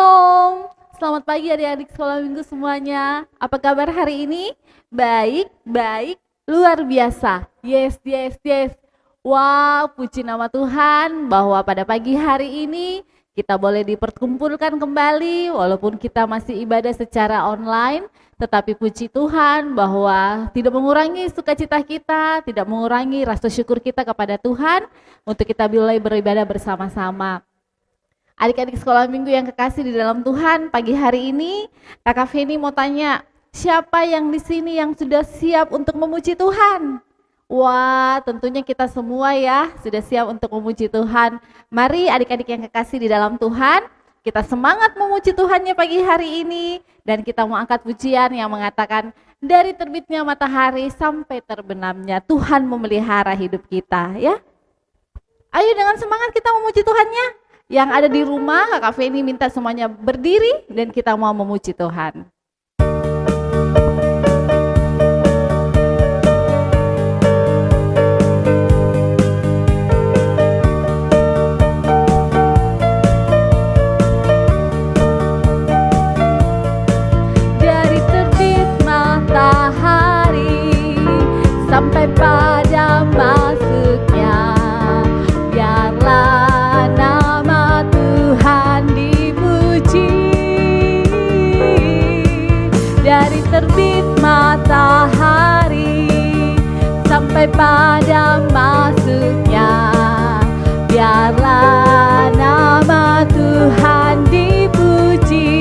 Shalom, selamat pagi adik-adik sekolah minggu semuanya. Apa kabar hari ini? Baik, baik, luar biasa. Yes, yes, yes. Wow, puji nama Tuhan bahwa pada pagi hari ini kita boleh diperkumpulkan kembali walaupun kita masih ibadah secara online. Tetapi puji Tuhan bahwa tidak mengurangi sukacita kita, tidak mengurangi rasa syukur kita kepada Tuhan untuk kita boleh beribadah bersama-sama. Adik-adik sekolah minggu yang kekasih di dalam Tuhan, pagi hari ini Kakak Feni mau tanya, siapa yang di sini yang sudah siap untuk memuji Tuhan? Wah, tentunya kita semua ya sudah siap untuk memuji Tuhan. Mari adik-adik yang kekasih di dalam Tuhan, kita semangat memuji Tuhannya pagi hari ini. Dan kita mau angkat pujian yang mengatakan, dari terbitnya matahari sampai terbenamnya, Tuhan memelihara hidup kita ya. Ayo dengan semangat kita memuji Tuhannya. Yang ada di rumah, Kakak Feni minta semuanya berdiri dan kita mau memuji Tuhan. Dari terbit matahari sampai pada masuknya, biarlah dari terbit matahari sampai pada masuknya, biarlah nama Tuhan dipuji.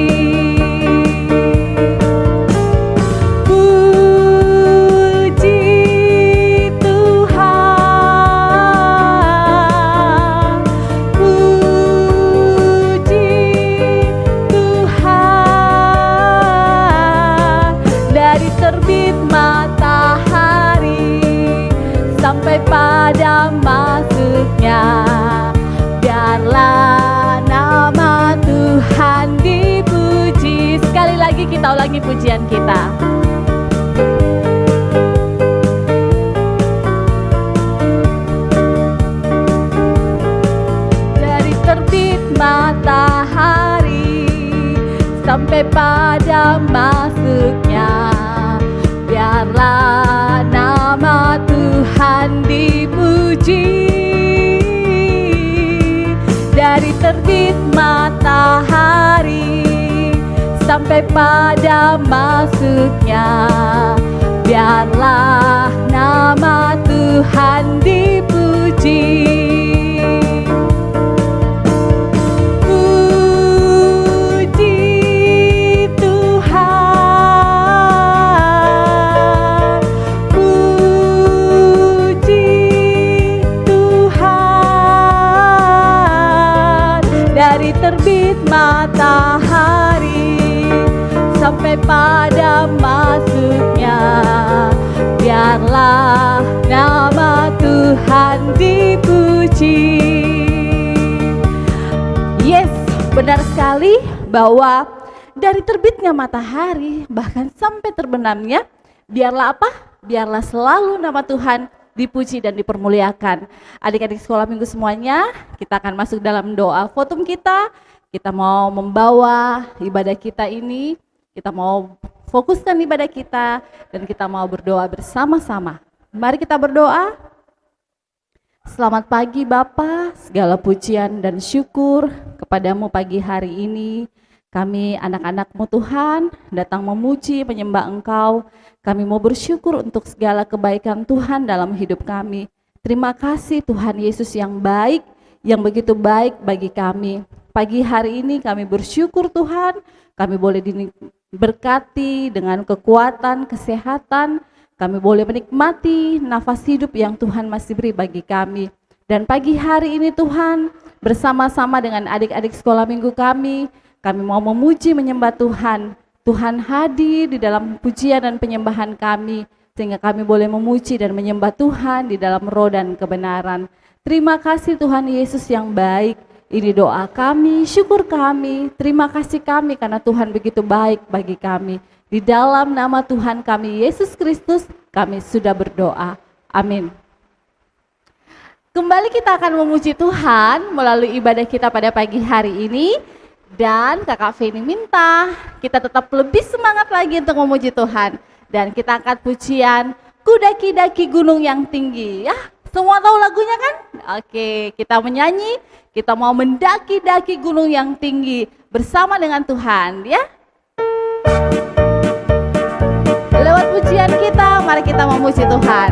Sampai pada masuknya, biarlah nama Tuhan dipuji. Sekali lagi kita ulangi pujian kita. Dari terbit matahari sampai pada masuknya, biarlah nama Tuhan dipuji. Dari terbit matahari sampai pada masuknya, biarlah nama Tuhan dipuji. Terbit matahari sampai pada masuknya, biarlah nama Tuhan dipuji. Yes, benar sekali bahwa dari terbitnya matahari bahkan sampai terbenamnya, biarlah apa? Biarlah selalu nama Tuhan dipuji dan dipermuliakan. Adik-adik sekolah minggu semuanya, kita akan masuk dalam doa votum kita. Kita mau membawa ibadah kita ini, kita mau fokuskan ibadah kita, dan kita mau berdoa bersama-sama. Mari kita berdoa. Selamat pagi Bapa, segala pujian dan syukur kepadamu pagi hari ini. Kami anak-anak-Mu Tuhan datang memuji, menyembah Engkau. Kami mau bersyukur untuk segala kebaikan Tuhan dalam hidup kami. Terima kasih Tuhan Yesus yang baik, yang begitu baik bagi kami. Pagi hari ini kami bersyukur Tuhan, kami boleh diberkati dengan kekuatan, kesehatan. Kami boleh menikmati nafas hidup yang Tuhan masih beri bagi kami. Dan pagi hari ini Tuhan, bersama-sama dengan adik-adik sekolah minggu kami mau memuji, menyembah Tuhan. Tuhan hadir di dalam pujian dan penyembahan kami, sehingga kami boleh memuji dan menyembah Tuhan di dalam roh dan kebenaran. Terima kasih Tuhan Yesus yang baik. Ini doa kami, syukur kami, terima kasih kami karena Tuhan begitu baik bagi kami. Di dalam nama Tuhan kami Yesus Kristus, kami sudah berdoa. Amin. Kembali kita akan memuji Tuhan melalui ibadah kita pada pagi hari ini. Dan Kakak Feni minta kita tetap lebih semangat lagi untuk memuji Tuhan. Dan kita angkat pujian Ku daki-daki gunung yang tinggi. Ya, semua tahu lagunya kan? Oke, kita menyanyi, kita mau mendaki-daki gunung yang tinggi bersama dengan Tuhan, ya. Lewat pujian kita, mari kita memuji Tuhan.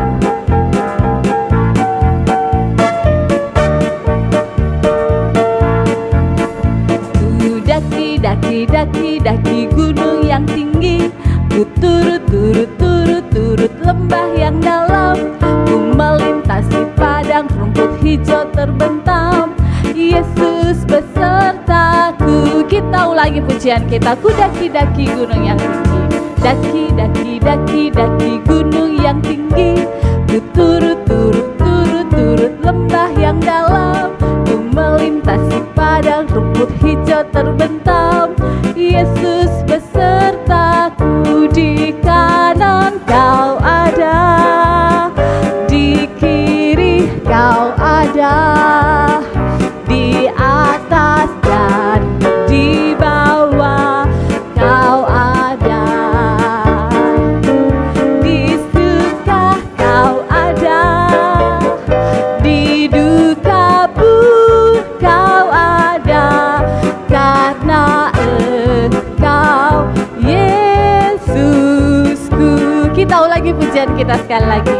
Daki gunung yang tinggi, ku turut lembah yang dalam, ku melintasi padang rumput hijau terbentang. Yesus besertaku. Kita ulangi pujian kita. Ku daki gunung yang tinggi, daki gunung yang tinggi, ku turut lembah yang dalam, ku melintasi padang rumput hijau terbentang. Yesus besertaku, di kanan kau ada, di kiri kau ada, di atas dan di bawah kau ada, di suka kau ada, di duka pun kau ada, karena Engkau Yesusku. Kita ulangi pujian kita sekali lagi.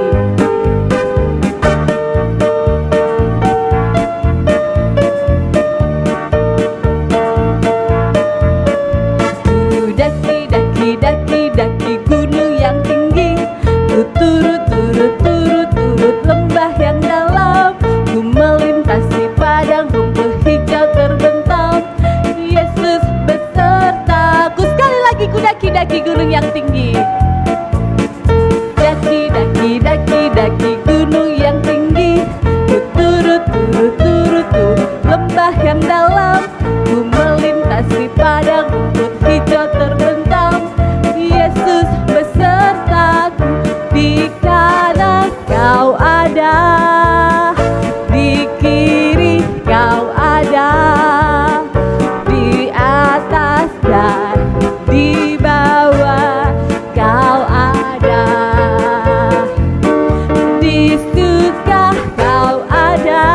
Daki gunung yang tinggi, ku turut lembah yang dalam, ku melintasi padang rumput hijau terbentang. Yesus besertaku. Sekali lagi, ku daki gunung yang tinggi, daki gunung yang tinggi, ku turut lembah yang dalam, ku melintasi padang rumput hijau terbentang. Yesus besertaku, di kanan kau ada, di kiri kau ada, di atas dan di bawah kau ada, di suka kau ada,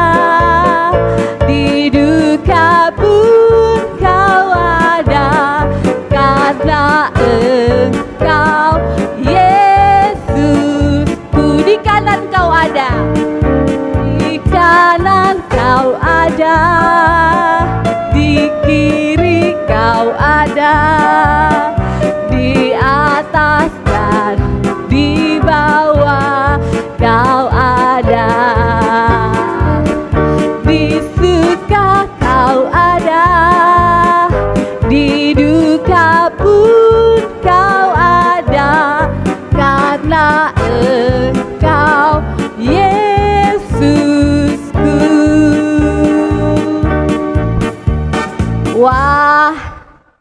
di duka pun kau ada, karena Engkau Yesusku. Di kanan kau ada, di kanan kau ada, di kiri kau ada, di atas dan di bawah kau ada, di suka kau ada, di duka pun kau ada, karena Engkau Yesusku. Wah,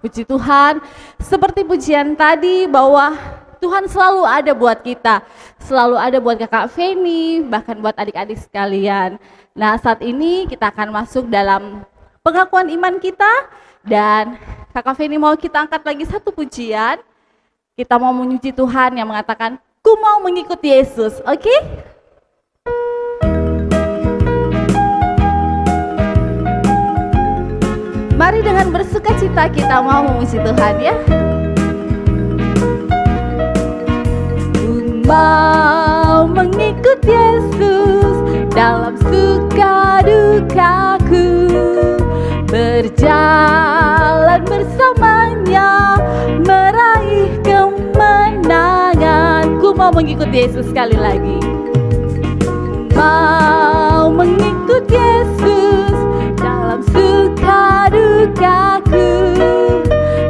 puji Tuhan. Seperti pujian tadi bahwa Tuhan selalu ada buat kita, selalu ada buat Kakak Feni, bahkan buat adik-adik sekalian. Nah, saat ini kita akan masuk dalam pengakuan iman kita, dan Kakak Feni mau kita angkat lagi satu pujian. Kita mau memuji Tuhan yang mengatakan, ku mau mengikuti Yesus, oke? Mari dengan bersuka cita kita mau memuji Tuhan, ya. Ku mau mengikut Yesus dalam suka dukaku, berjalan bersamanya, meraih kemenangan. Ku mau mengikuti Yesus. Sekali lagi, mau mengikut Yesus dalam suka dukaku,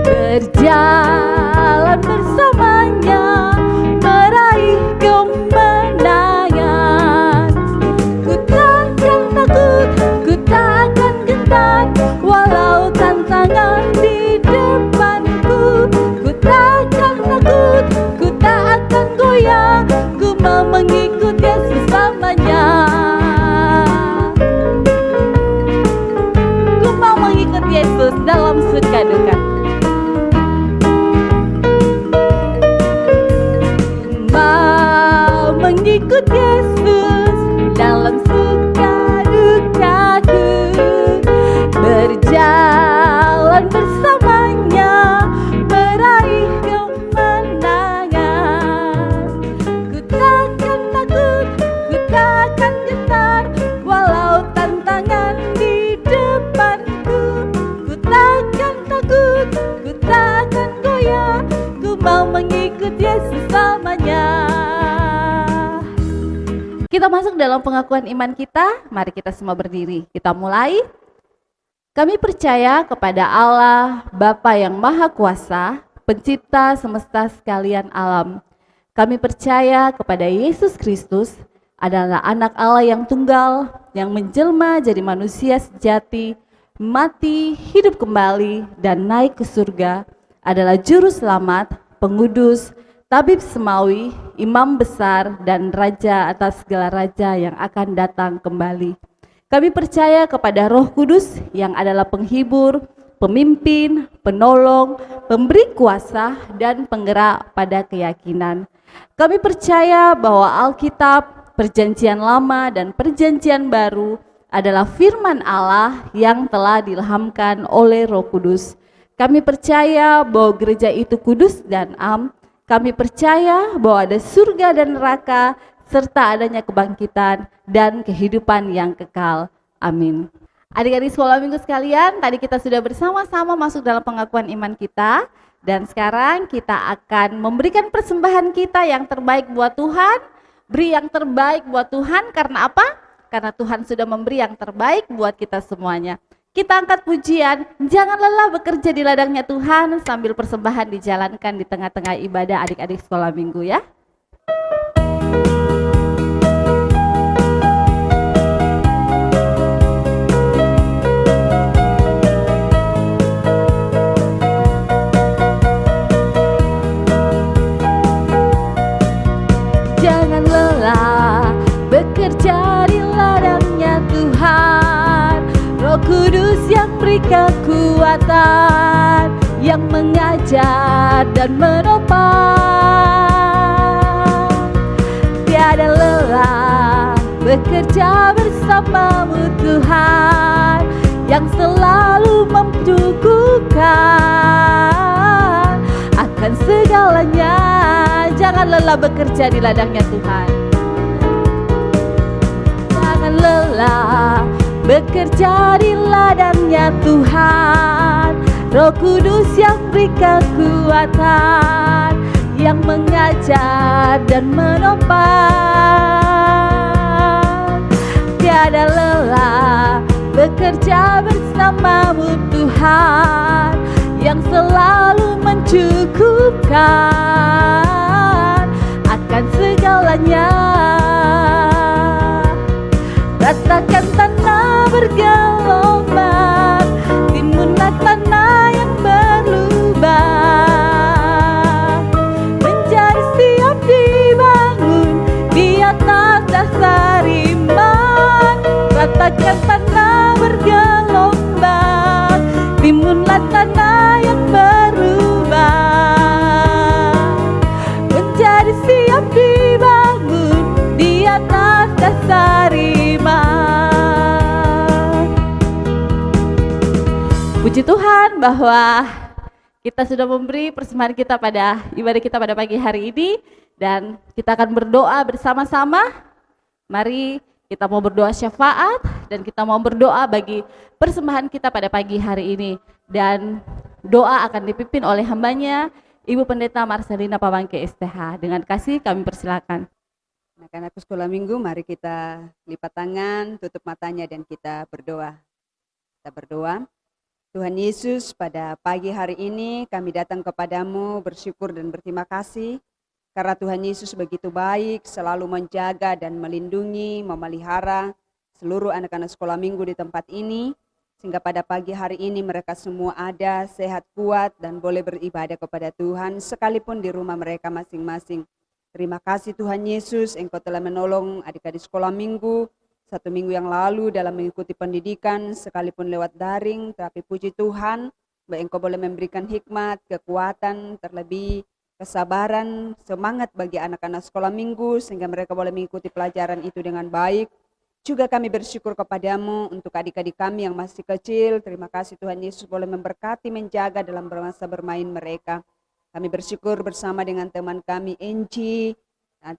berjalan bersamanya, meraih kemenangan. Ku takkan takut, ku takkan gentar, walau tantangan di depanku. Ku takkan takut, ku tak akan goyah, ku mau mengikut Yesus selamanya. Ku mau mengikut Yesus dalam ku takkan goyah, ku mau mengikut Yesus selamanya. Kita masuk dalam pengakuan iman kita, mari kita semua berdiri, kita mulai. Kami percaya kepada Allah, Bapa yang Maha Kuasa, Pencipta semesta sekalian alam. Kami percaya kepada Yesus Kristus adalah anak Allah yang tunggal, yang menjelma jadi manusia sejati, mati, hidup kembali, dan naik ke surga, adalah juru selamat, pengudus, tabib semawi, imam besar, dan raja atas segala raja yang akan datang kembali. Kami percaya kepada Roh Kudus yang adalah penghibur, pemimpin, penolong, pemberi kuasa, dan penggerak pada keyakinan. Kami percaya bahwa Alkitab, Perjanjian Lama dan Perjanjian Baru adalah firman Allah yang telah diilhamkan oleh Roh Kudus. Kami percaya bahwa gereja itu kudus dan am. Kami percaya bahwa ada surga dan neraka serta adanya kebangkitan dan kehidupan yang kekal. Amin. Adik-adik sekolah minggu sekalian, tadi kita sudah bersama-sama masuk dalam pengakuan iman kita. Dan sekarang kita akan memberikan persembahan kita yang terbaik buat Tuhan. Beri yang terbaik buat Tuhan, karena apa? Karena Tuhan sudah memberi yang terbaik buat kita semuanya. Kita angkat pujian, jangan lelah bekerja di ladangnya Tuhan, sambil persembahan dijalankan di tengah-tengah ibadah adik-adik sekolah minggu ya. Bekerja di ladangnya Tuhan, Roh Kudus yang beri kekuatan, yang mengajar dan menopang. Tiada lelah bekerja bersamamu Tuhan, yang selalu mencukupkan akan segalanya. Jangan lelah bekerja di ladangnya Tuhan. Jangan lelah bekerja di ladangnya Tuhan, Roh Kudus yang beri kekuatan, yang mengajar dan menopang. Tiada lelah bekerja bersamamu Tuhan, yang selalu mencukupkan akan segalanya. Ratakan tanah bergelombang, timbunlah tanah yang berlubang, menjadi siap dibangun di atas dasar iman. Ratakan tanah bergelombang, timbunlah tanah yang berlubang, menjadi siap dibangun di atas dasar iman. Puji Tuhan bahwa kita sudah memberi persembahan kita pada ibadah kita pada pagi hari ini, dan kita akan berdoa bersama-sama. Mari kita mau berdoa syafaat dan kita mau berdoa bagi persembahan kita pada pagi hari ini, dan doa akan dipimpin oleh hambanya Ibu Pendeta Marcelina Pamangke STH. Dengan kasih kami persilakan. Anak-anak sekolah minggu, mari kita lipat tangan, tutup matanya dan kita berdoa. Kita berdoa. Tuhan Yesus, pada pagi hari ini kami datang kepadamu bersyukur dan berterima kasih karena Tuhan Yesus begitu baik, selalu menjaga dan melindungi, memelihara seluruh anak-anak sekolah minggu di tempat ini, sehingga pada pagi hari ini mereka semua ada, sehat, kuat, dan boleh beribadah kepada Tuhan sekalipun di rumah mereka masing-masing. Terima kasih Tuhan Yesus, Engkau telah menolong adik-adik sekolah minggu 1 minggu yang lalu dalam mengikuti pendidikan sekalipun lewat daring, tapi puji Tuhan bahwa Engkau boleh memberikan hikmat, kekuatan, terlebih kesabaran, semangat bagi anak-anak sekolah minggu sehingga mereka boleh mengikuti pelajaran itu dengan baik. Juga kami bersyukur kepadamu untuk adik-adik kami yang masih kecil. Terima kasih Tuhan Yesus boleh memberkati, menjaga dalam masa bermain mereka. Kami bersyukur bersama dengan teman kami Enci,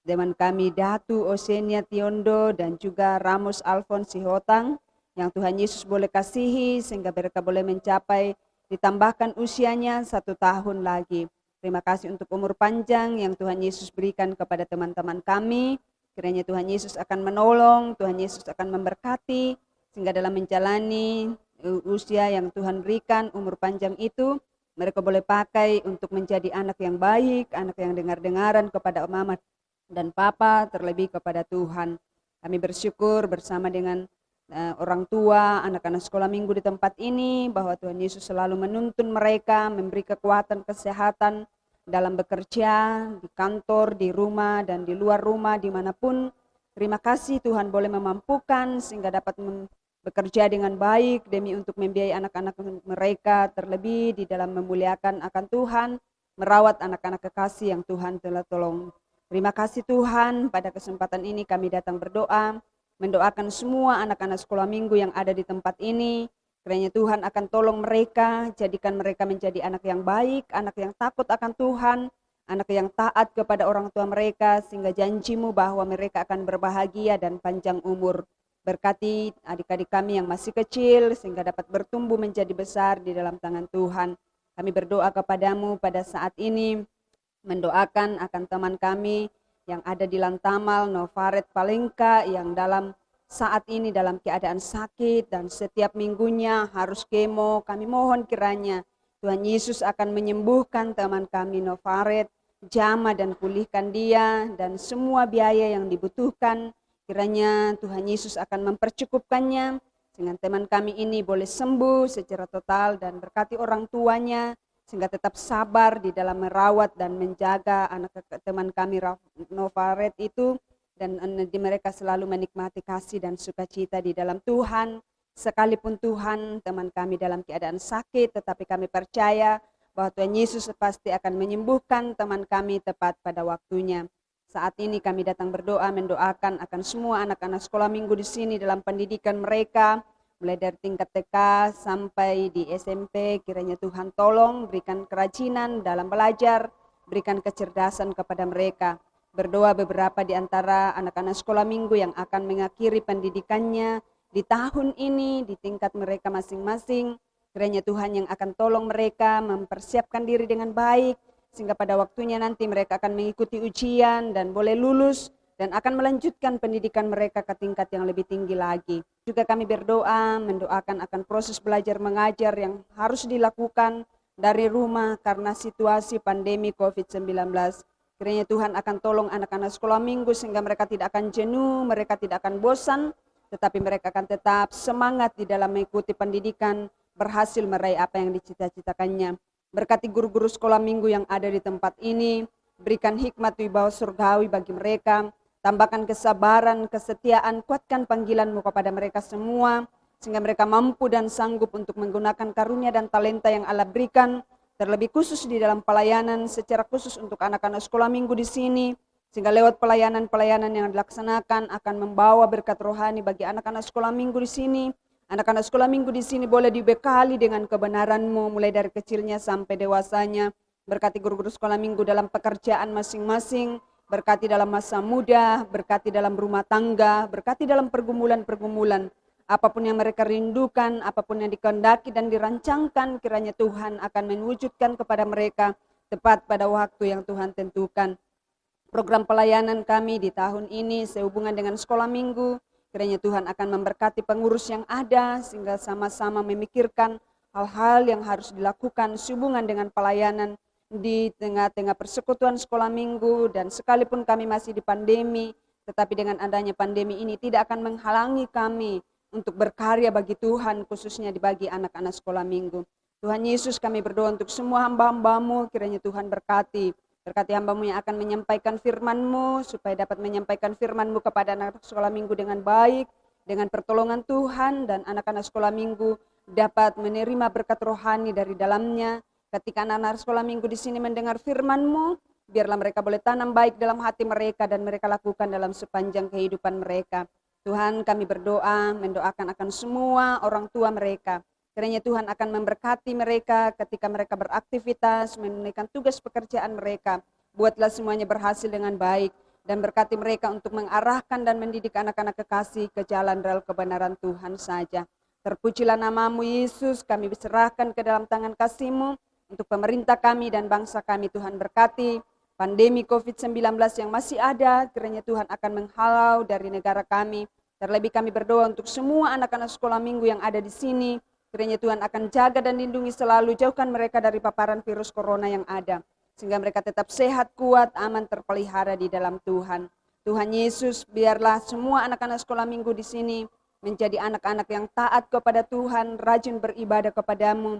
teman kami Datu Osenia Tiondo, dan juga Ramos Alfons Sihotang, yang Tuhan Yesus boleh kasihi sehingga mereka boleh mencapai ditambahkan usianya 1 tahun lagi. Terima kasih untuk umur panjang yang Tuhan Yesus berikan kepada teman-teman kami. Kiranya Tuhan Yesus akan menolong, Tuhan Yesus akan memberkati, sehingga dalam menjalani usia yang Tuhan berikan, umur panjang itu, mereka boleh pakai untuk menjadi anak yang baik, anak yang dengar-dengaran kepada mama dan papa, terlebih kepada Tuhan. Kami bersyukur bersama dengan orang tua, anak-anak sekolah minggu di tempat ini, bahwa Tuhan Yesus selalu menuntun mereka, memberi kekuatan, kesehatan dalam bekerja, di kantor, di rumah, dan di luar rumah, dimanapun. Terima kasih Tuhan boleh memampukan sehingga dapat bekerja dengan baik demi untuk membiayai anak-anak mereka, terlebih di dalam memuliakan akan Tuhan, merawat anak-anak kekasih yang Tuhan telah tolong. Terima kasih Tuhan, pada kesempatan ini kami datang berdoa, mendoakan semua anak-anak sekolah minggu yang ada di tempat ini. Kiranya Tuhan akan tolong mereka, jadikan mereka menjadi anak yang baik, anak yang takut akan Tuhan, anak yang taat kepada orang tua mereka, sehingga janji-Mu bahwa mereka akan berbahagia dan panjang umur. Berkati adik-adik kami yang masih kecil, sehingga dapat bertumbuh menjadi besar di dalam tangan Tuhan. Kami berdoa kepadamu pada saat ini, mendoakan akan teman kami yang ada di Lantamal, Novaret, Palengka, yang dalam saat ini dalam keadaan sakit dan setiap minggunya harus kemo. Kami mohon kiranya Tuhan Yesus akan menyembuhkan teman kami Novaret, jamah dan pulihkan dia, dan semua biaya yang dibutuhkan. Kiranya Tuhan Yesus akan mempercukupkannya, sehingga teman kami ini boleh sembuh secara total, dan berkati orang tuanya, sehingga tetap sabar di dalam merawat dan menjaga anak teman kami Novaret itu, dan di mereka selalu menikmati kasih dan sukacita di dalam Tuhan. Sekalipun Tuhan teman kami dalam keadaan sakit, tetapi kami percaya bahwa Tuhan Yesus pasti akan menyembuhkan teman kami tepat pada waktunya. Saat ini kami datang berdoa, mendoakan akan semua anak-anak sekolah minggu di sini dalam pendidikan mereka, mulai dari tingkat TK sampai di SMP. Kiranya Tuhan tolong, berikan kerajinan dalam belajar, berikan kecerdasan kepada mereka. Berdoa beberapa di antara anak-anak sekolah minggu yang akan mengakhiri pendidikannya di tahun ini, di tingkat mereka masing-masing. Kiranya Tuhan yang akan tolong mereka mempersiapkan diri dengan baik, sehingga pada waktunya nanti mereka akan mengikuti ujian dan boleh lulus dan akan melanjutkan pendidikan mereka ke tingkat yang lebih tinggi lagi. Juga kami berdoa, mendoakan akan proses belajar mengajar yang harus dilakukan dari rumah karena situasi pandemi COVID-19. Kiranya Tuhan akan tolong anak-anak sekolah minggu sehingga mereka tidak akan jenuh, mereka tidak akan bosan, tetapi mereka akan tetap semangat di dalam mengikuti pendidikan, berhasil meraih apa yang dicita-citakannya. Berkati guru-guru sekolah minggu yang ada di tempat ini, berikan hikmat wibawa surgawi bagi mereka, tambahkan kesabaran, kesetiaan, kuatkan panggilan-Mu kepada mereka semua, sehingga mereka mampu dan sanggup untuk menggunakan karunia dan talenta yang Allah berikan, terlebih khusus di dalam pelayanan, secara khusus untuk anak-anak sekolah minggu di sini, sehingga lewat pelayanan-pelayanan yang dilaksanakan akan membawa berkat rohani bagi anak-anak sekolah minggu di sini. Anak-anak sekolah minggu di sini boleh dibekali dengan kebenaran-Mu mulai dari kecilnya sampai dewasanya. Berkati guru-guru sekolah minggu dalam pekerjaan masing-masing, berkati dalam masa muda, berkati dalam rumah tangga, berkati dalam pergumulan-pergumulan. Apapun yang mereka rindukan, apapun yang dikehendaki dan dirancangkan, kiranya Tuhan akan mewujudkan kepada mereka tepat pada waktu yang Tuhan tentukan. Program pelayanan kami di tahun ini sehubungan dengan sekolah minggu, kiranya Tuhan akan memberkati pengurus yang ada sehingga sama-sama memikirkan hal-hal yang harus dilakukan sehubungan dengan pelayanan di tengah-tengah persekutuan sekolah minggu. Dan sekalipun kami masih di pandemi, tetapi dengan adanya pandemi ini tidak akan menghalangi kami untuk berkarya bagi Tuhan, khususnya bagi anak-anak sekolah minggu. Tuhan Yesus, kami berdoa untuk semua hamba-hamba-Mu, kiranya Tuhan berkati hamba-Mu yang akan menyampaikan firman-Mu, supaya dapat menyampaikan firman-Mu kepada anak sekolah minggu dengan baik, dengan pertolongan Tuhan, dan anak-anak sekolah minggu dapat menerima berkat rohani dari dalamnya. Ketika anak-anak sekolah minggu di sini mendengar firman-Mu, biarlah mereka boleh tanam baik dalam hati mereka dan mereka lakukan dalam sepanjang kehidupan mereka. Tuhan, kami berdoa, mendoakan akan semua orang tua mereka. Kiranya Tuhan akan memberkati mereka ketika mereka beraktivitas, menunaikan tugas pekerjaan mereka. Buatlah semuanya berhasil dengan baik, dan berkati mereka untuk mengarahkan dan mendidik anak-anak kekasih ke jalan rel kebenaran Tuhan saja. Terpujilah namamu Yesus, kami serahkan ke dalam tangan kasih-Mu untuk pemerintah kami dan bangsa kami. Tuhan berkati pandemi COVID-19 yang masih ada, kiranya Tuhan akan menghalau dari negara kami. Terlebih kami berdoa untuk semua anak-anak sekolah minggu yang ada di sini. Kiranya Tuhan akan jaga dan lindungi selalu, jauhkan mereka dari paparan virus corona yang ada. Sehingga mereka tetap sehat, kuat, aman, terpelihara di dalam Tuhan. Tuhan Yesus, biarlah semua anak-anak sekolah minggu di sini menjadi anak-anak yang taat kepada Tuhan, rajin beribadah kepadamu,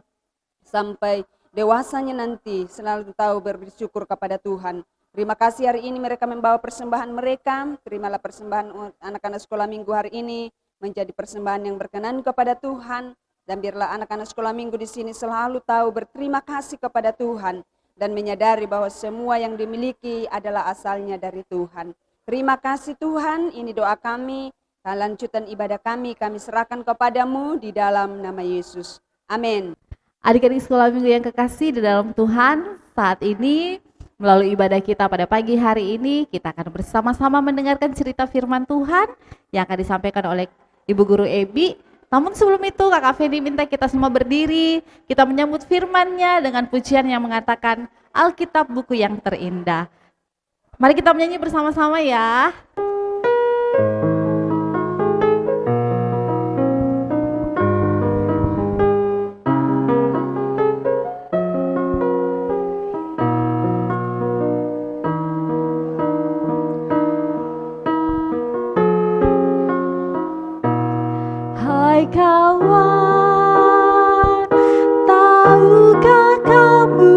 sampai dewasanya nanti selalu tahu bersyukur kepada Tuhan. Terima kasih hari ini mereka membawa persembahan mereka. Terimalah persembahan anak-anak sekolah minggu hari ini menjadi persembahan yang berkenan kepada Tuhan. Dan biarlah anak-anak sekolah minggu di sini selalu tahu berterima kasih kepada Tuhan dan menyadari bahwa semua yang dimiliki adalah asalnya dari Tuhan. Terima kasih Tuhan, ini doa kami, lanjutan ibadah kami serahkan kepadamu di dalam nama Yesus. Amin. Adik-adik sekolah minggu yang kekasih di dalam Tuhan, saat ini melalui ibadah kita pada pagi hari ini, kita akan bersama-sama mendengarkan cerita firman Tuhan yang akan disampaikan oleh Ibu Guru Ebi. Namun sebelum itu Kakak Fendi minta kita semua berdiri, kita menyambut firman-Nya dengan pujian yang mengatakan Alkitab buku yang terindah. Mari kita menyanyi bersama-sama ya. Hai kawan, tahukah kamu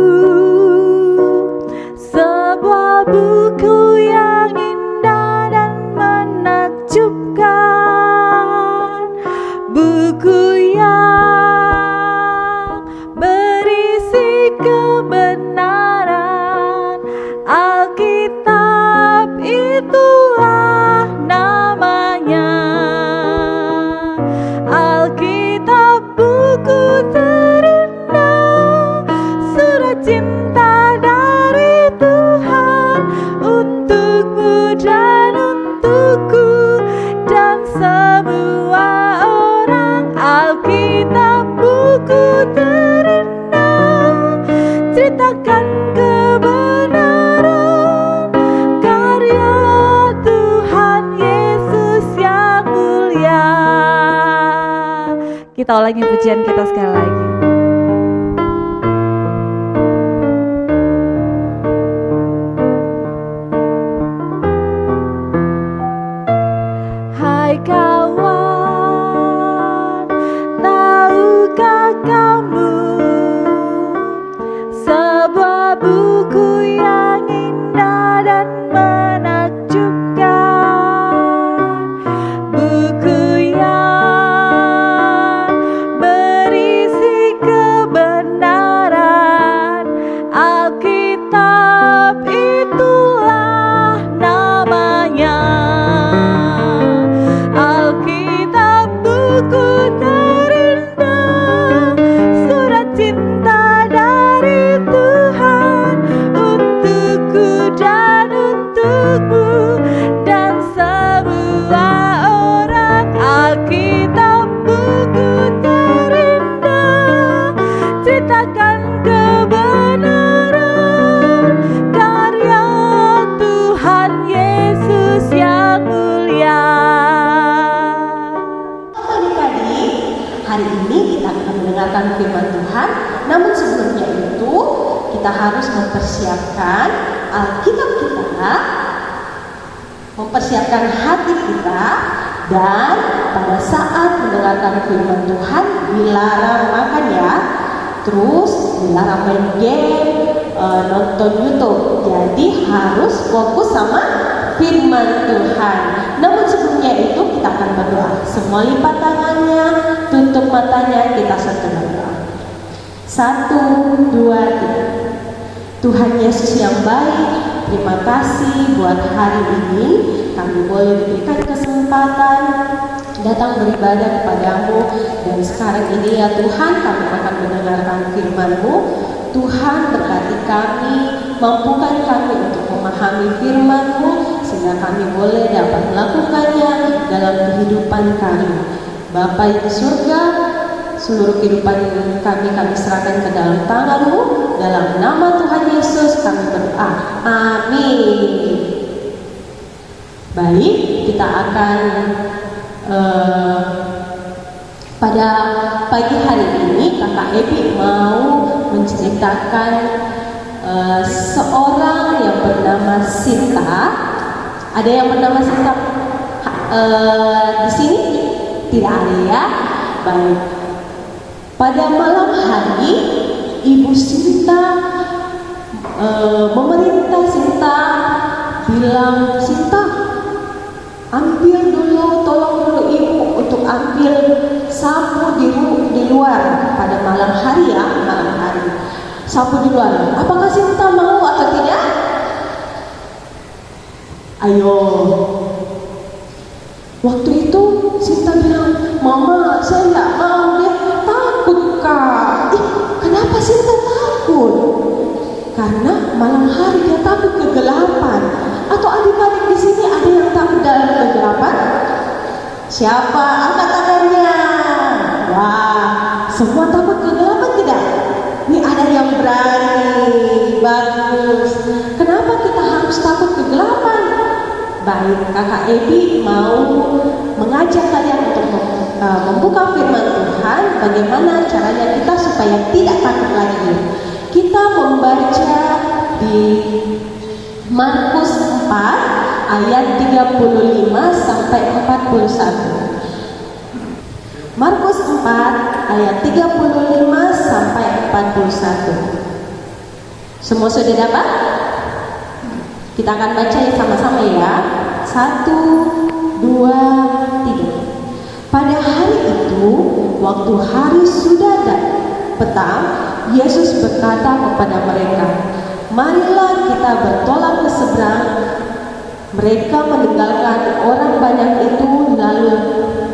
sebuah buku yang indah dan menakjubkan, buku yang berisi kebenaran. Alkitab itulah namanya. Alkitab buku terindah, surat cinta dari Tuhan untukmu dan untukku dan semua orang. Alkitab buku terindah, ceritakan kebenaran karya Tuhan Yesus yang mulia. Kita ulangi pujian kita sekali lagi. Hai kawan, tahukah kamu sebuah buku yang indah dan menakjubkan, buku yang berisi kebenaran. Alkitab itulah namanya. Alkitab buku terindah, surat cinta dari Tuhan untukku dan untukmu dan semua orang. Alkitab buku terindah, ceritakan kebenaran karya Tuhan Yesus yang mulia. Adik-adik, hari ini kita akan mendengarkan firman Tuhan. Namun sebelumnya itu kita harus mempersiapkan Alkitab kita, mempersiapkan hati kita, dan pada saat mendengarkan firman Tuhan dilarang makan ya, terus dilarang main game, nonton YouTube. Jadi harus fokus sama firman Tuhan. Namun sebelumnya itu kita akan berdoa. Semua lipat tangannya, tutup matanya, kita satu berdoa. 1, 2, 3. Tuhan Yesus yang baik, terima kasih buat hari ini kami boleh diberikan kesempatan datang beribadah kepadamu. Dan sekarang ini ya Tuhan, kami akan mendengarkan firman-Mu. Tuhan berkati kami, mampukan kami untuk memahami firman-Mu sehingga kami boleh dapat melakukannya dalam kehidupan kami. Bapa di surga, seluruh kehidupan kami serahkan ke dalam tangan-Mu. Dalam nama Tuhan Yesus kami berdoa. Amin. Baik, kita akan pada pagi hari ini Kakak Ebi mau menceritakan seorang yang bernama Sinta. Ada yang bernama Sinta di sini? Tidak ada ya. Baik. Pada malam hari Ibu Sinta memerintah Sinta, bilang, Sinta, ambil dulu, tolong dulu ibu untuk ambil sapu di luar pada malam hari ya, malam hari. Sapu di luar. Apakah Sinta mau atau tidak? Ayo. Waktu itu Sinta bilang, Mama, saya tidak mau, dia takut Kak. Kenapa Sinta takut? Karena malam hari dia takut kegelapan. Atau adik-adik di sini ada yang takut dalam kegelapan? Siapa? Angkat tangannya. Wah, semua takut kegelapan tidak? Ini ada yang berani. Bagus. Kenapa kita harus takut kegelapan? Baik, Kakak Ebi mau mengajak kalian untuk membuka firman Tuhan. Bagaimana caranya kita supaya tidak takut lagi. Kita membaca di Markus 4 ayat 35 sampai 41. Markus 4 ayat 35 sampai 41. Semua sudah dapat? Kita akan baca sama-sama ya. 1, 2, 3. Pada hari itu, waktu hari sudah petang, Yesus berkata kepada mereka, marilah kita bertolak ke seberang. Mereka meninggalkan orang banyak itu lalu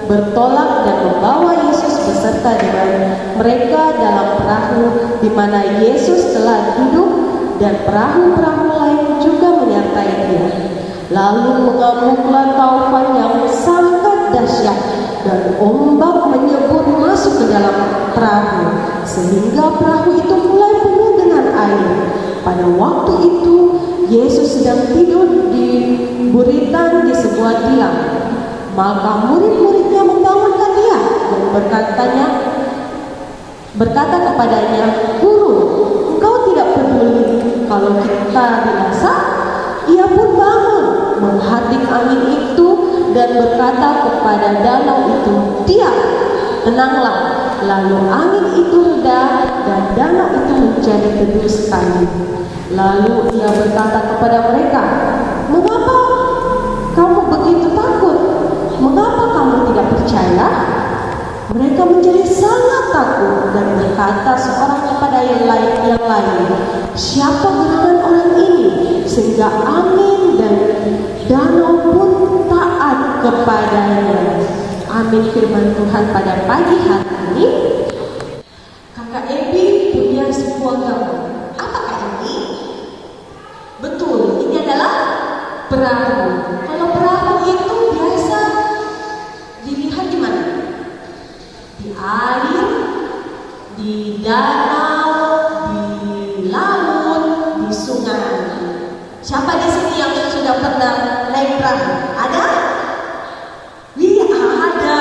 bertolak dan membawa Yesus beserta dengan mereka dalam perahu di mana Yesus telah duduk, dan perahu-perahu lain juga menyertai dia. Lalu mengamuklah taufan yang sangat dahsyat dan ombak menyebur masuk ke dalam perahu sehingga perahu itu mulai penuh dengan air. Pada waktu itu Yesus sedang tidur di buritan di sebuah tiang. Maka murid-muridnya membangunkan dia dan berkata kepadanya, Guru, engkau tidak peduli kalau kita binasa? Ia pun bangun, menghadik angin itu dan berkata kepada danau itu, diam, tenanglah. Lalu angin itu reda dan danau itu menjadi teduh sekali. Lalu ia berkata kepada mereka, mengapa kamu begitu takut? Mengapa kamu tidak percaya? Mereka menjadi sangat takut dan berkata seorang kepada yang lain, siapa gerangan orang ini sehingga angin dan danau pun taat kepadanya. Amin. Firman Tuhan pada pagi hari ini. Kakak Ebi punya sebuah gambar. Apakah ini? Betul, ini adalah perahu. Kalau perahu itu biasa dilihat di mana? Di air, di danau, di laut, di sungai. Siapa di sini yang sudah pernah naik perahu? Ada? Ada.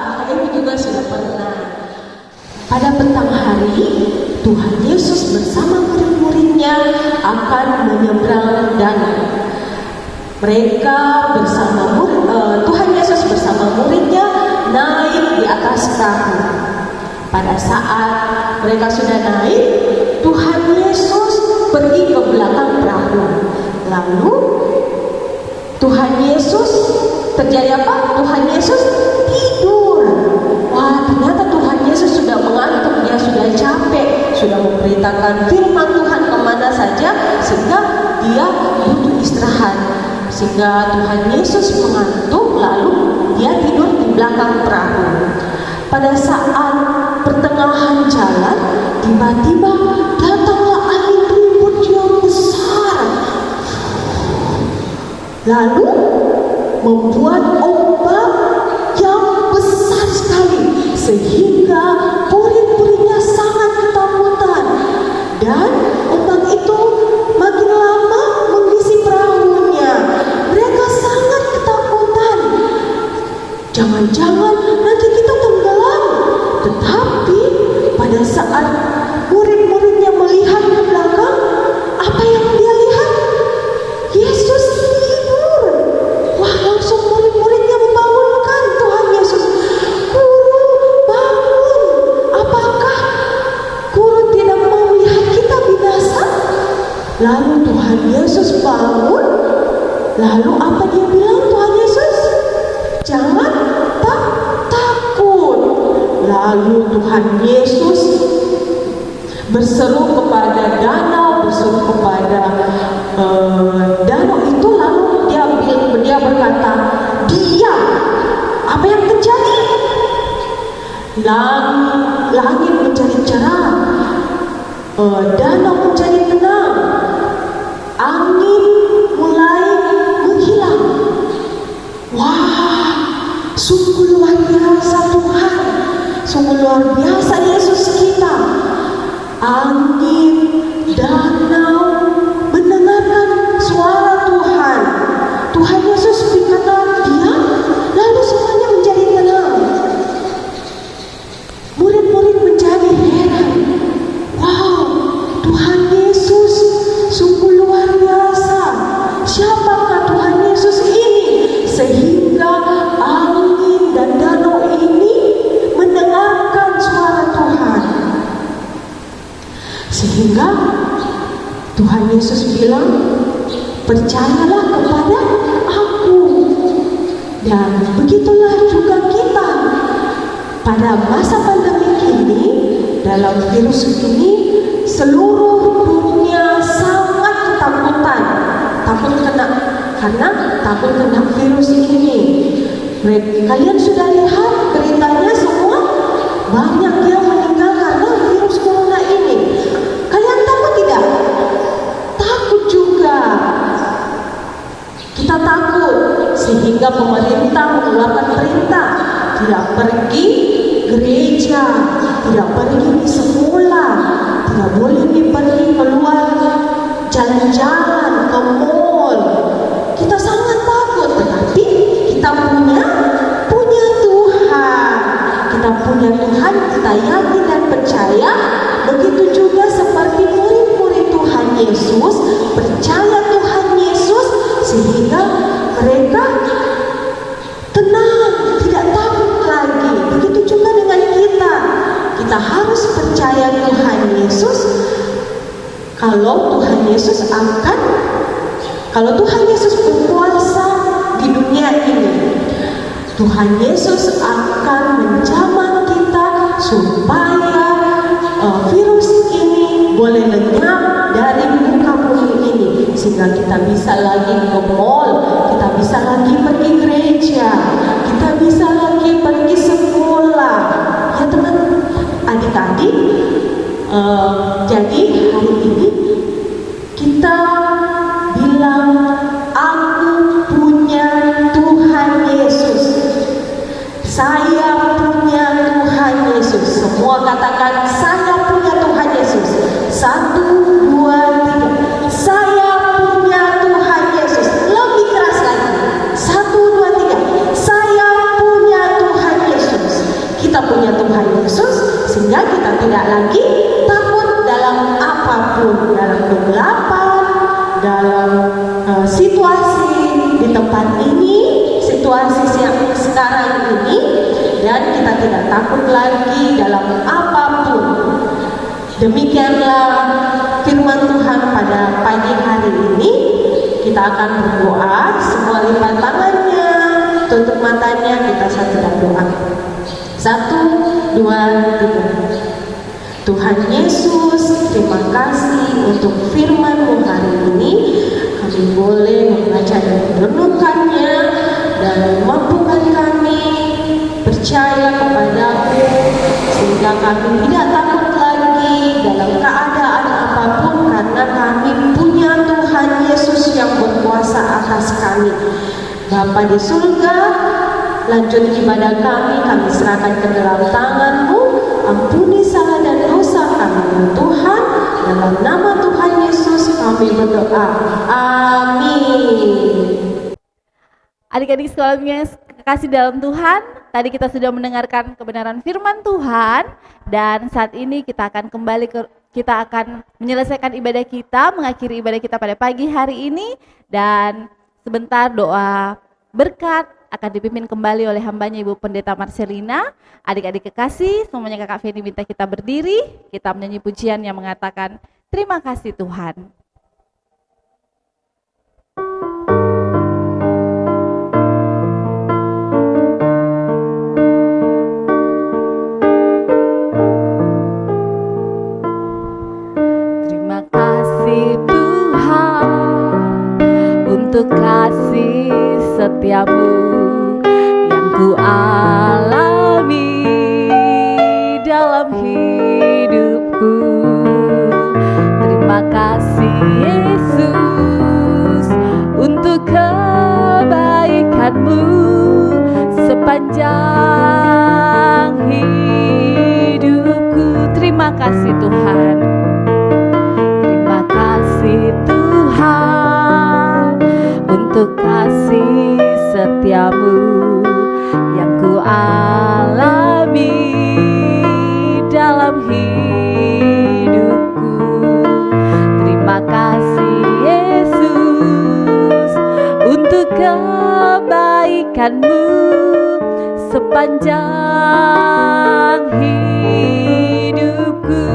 Kakak Ibu juga sudah pernah. Pada petang hari, Tuhan Yesus bersama murid-muridnya akan menyeberang danau. Mereka Tuhan Yesus bersama muridnya naik di atas perahu. Pada saat mereka sudah naik, Tuhan Yesus pergi ke belakang perahu. Lalu Tuhan Yesus terjadi apa? Tuhan Yesus tidur. Wah, ternyata Tuhan Yesus sudah mengantuk, dia sudah capek, sudah memberitakan firman Tuhan kemana saja, sehingga dia butuh istirahat. Sehingga Tuhan Yesus mengantuk, lalu dia tidur di belakang perahu. Pada saat pertengahan jalan, tiba-tiba datanglah angin ribut yang besar, lalu membuat ombak yang besar sehingga murid-muridnya sangat ketakutan. Dan ombak itu makin lama mengisi perahunya. Mereka sangat ketakutan. Jangan-jangan nanti kita tenggelam. Tetapi pada saat murid-muridnya melihat ke belakang, apa yang dia lihat? Yesus tidur. Wah, langsung murid-muridnya membangunkan Tuhan Yesus. Guru, bangun. Apakah guru tidak mau melihat kita binasa? Lalu Tuhan Yesus bangun. Lalu apa dia bilang Tuhan Yesus? Jangan takut. Lalu Tuhan Yesus berseru kepada danau, berseru kepada danau itu, lalu dia berkata, diam. Apa yang terjadi? Langit menjadi cerah, danau menjadi tenang, angin mulai menghilang. Wah, sungguh luar biasa Tuhan, sungguh luar biasa Yesus kita. Angin, danau mendengarkan suara Tuhan. Tuhan Yesus berkata diam, lalu semuanya menjadi tenang. Murid-murid menjadi heran. Wow, Tuhan Yesus sungguh luar biasa. Siapakah Tuhan Yesus ini sehingga angin dan danau ini mendengarkan suara Tuhan? Sehingga Tuhan Yesus bilang, percayalah kepada aku. Dan begitulah juga kita pada masa pandemi ini, dalam virus ini, seluruh dunia sangat ketakutan, takut kena virus ini. Kalian sudah lihat beritanya semua, banyak yang meninggal karena virus corona ini. Kalian takut tidak? Takut juga. Kita takut sehingga pemerintah mengeluarkan perintah tidak pergi gereja, tidak pergi di sekolah, tidak boleh pergi keluar jalan-jalan ke mall. Kita sangat takut, tetapi kita punya Tuhan. Kita punya Tuhan, kita yakin dan percaya. Begitu juga seperti murid-murid Tuhan Yesus percaya Tuhan Yesus, sehingga mereka tenang, tidak takut lagi. Begitu juga dengan kita. Kita harus percaya Tuhan Yesus. Kalau Tuhan Yesus berkuasa di dunia ini, Tuhan Yesus akan menjamah kita supaya virus ini boleh lenyap dari muka bumi ini, sehingga kita bisa lagi ke mall, kita bisa lagi pergi gereja, kita bisa lagi pergi sekolah. Ya teman, adik-adik, jadi hari ini kita bilang, aku punya Tuhan Yesus. Saya punya Tuhan Yesus. Semua katakan, saya punya Tuhan Yesus. 1, 2, 3. Saya punya Tuhan Yesus. Lebih keras lagi. 1, 2, 3. Saya punya Tuhan Yesus. Kita punya Tuhan Yesus sehingga kita tidak lagi takut dalam apapun, dalam kegelapan, dalam situasi di tempat ini, situasi yang sekarang ini, dan kita tidak takut lagi dalam apapun. Demikianlah firman Tuhan pada pagi hari ini. Kita akan berdoa, semua lipat tangannya, tutup matanya, kita satu doa. 1, 2, 3. Tuhan Yesus, terima kasih untuk firman-Mu hari ini. Kami boleh membaca dan merenungkannya, dan mampukan kami percaya kepada-Mu, sehingga kami tidak takut lagi dalam keadaan apapun, karena kami punya Tuhan Yesus yang berkuasa atas kami. Bapa di surga, lanjut ibadah kami serahkan ke dalam tangan-Mu. Ampuni salah dan dosa kami ya Tuhan. Dalam nama Tuhan Yesus kami berdoa. Amin. Adik-adik sekolah minggu yang kekasih dalam Tuhan, tadi kita sudah mendengarkan kebenaran firman Tuhan, dan saat ini kita akan menyelesaikan ibadah kita, mengakhiri ibadah kita pada pagi hari ini, dan sebentar doa berkat akan dipimpin kembali oleh hambanya Ibu Pendeta Marcelina. Adik-adik kekasih, semuanya Kakak Feni minta kita berdiri, kita menyanyi pujian yang mengatakan, terima kasih Tuhan. Terima kasih Tuhan untuk kasih setiamu yang ku alami dalam hidupku. Terima kasih Yesus untuk kebaikan-Mu sepanjang hidupku. Terima kasih Tuhan. Terima kasih Tuhan untuk kasih setiamu yang ku alami dalam hidupku. Terima kasih Yesus untuk kebaikan-Mu sepanjang hidupku.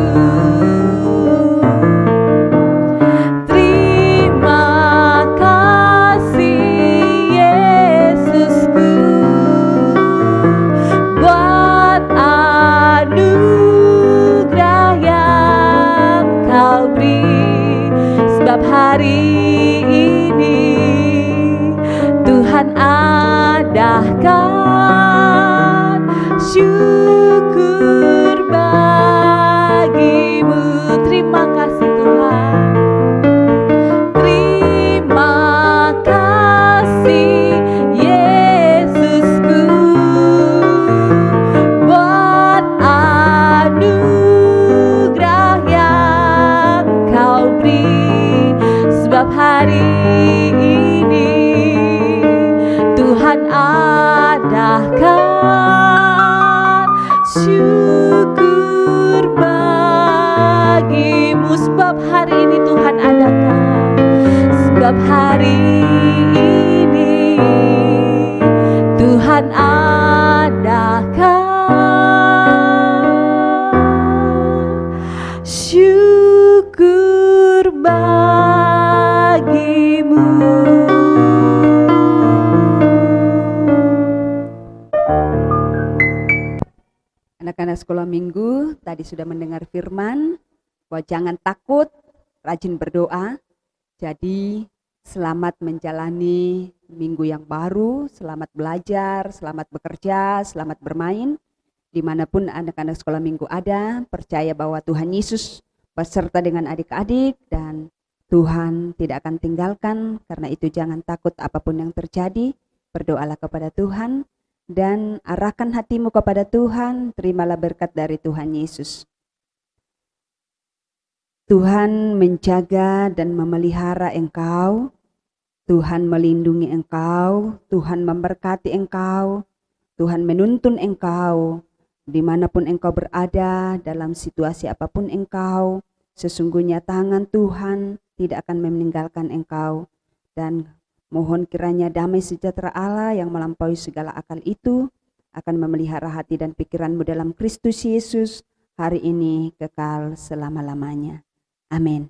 Terima kasih Yesusku buat anugerah yang Kau beri, sebab hari ini Tuhan adahkan syukur bagi-Mu. Terima kasih Tuhan. Terima kasih Yesusku buat anugerah yang Kau beri, sebab hari ini Tuhan adahkan syukur bagi-Mu. Sebab hari ini Tuhan adakan, sebab hari ini Tuhan adakan syukur bagi-Mu. Anak-anak sekolah minggu tadi sudah mendengar firman bahwa jangan takut, rajin berdoa. Jadi selamat menjalani minggu yang baru, selamat belajar, selamat bekerja, selamat bermain. Dimanapun anak-anak sekolah minggu ada, percaya bahwa Tuhan Yesus beserta dengan adik-adik dan Tuhan tidak akan tinggalkan. Karena itu jangan takut apapun yang terjadi, berdoalah kepada Tuhan dan arahkan hatimu kepada Tuhan, terimalah berkat dari Tuhan Yesus. Tuhan menjaga dan memelihara engkau, Tuhan melindungi engkau, Tuhan memberkati engkau, Tuhan menuntun engkau, dimanapun engkau berada, dalam situasi apapun engkau, sesungguhnya tangan Tuhan tidak akan meninggalkan engkau. Dan mohon kiranya damai sejahtera Allah yang melampaui segala akal itu akan memelihara hati dan pikiranmu dalam Kristus Yesus hari ini kekal selama-lamanya. Amin.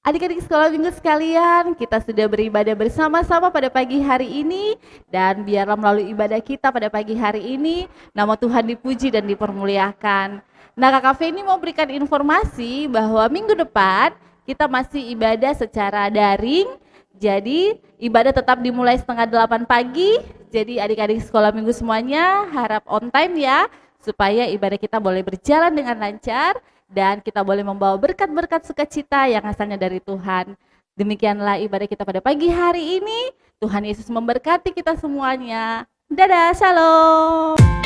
Adik-adik sekolah minggu sekalian, kita sudah beribadah bersama-sama pada pagi hari ini, dan biarlah melalui ibadah kita pada pagi hari ini, nama Tuhan dipuji dan dipermuliakan. Nah, Kakak Feni mau berikan informasi bahwa minggu depan kita masih ibadah secara daring. Jadi ibadah tetap dimulai 7:30 pagi. Jadi adik-adik sekolah minggu semuanya harap on time ya, supaya ibadah kita boleh berjalan dengan lancar dan kita boleh membawa berkat-berkat sukacita yang asalnya dari Tuhan. Demikianlah ibadah kita pada pagi hari ini. Tuhan Yesus memberkati kita semuanya. Dadah, shalom.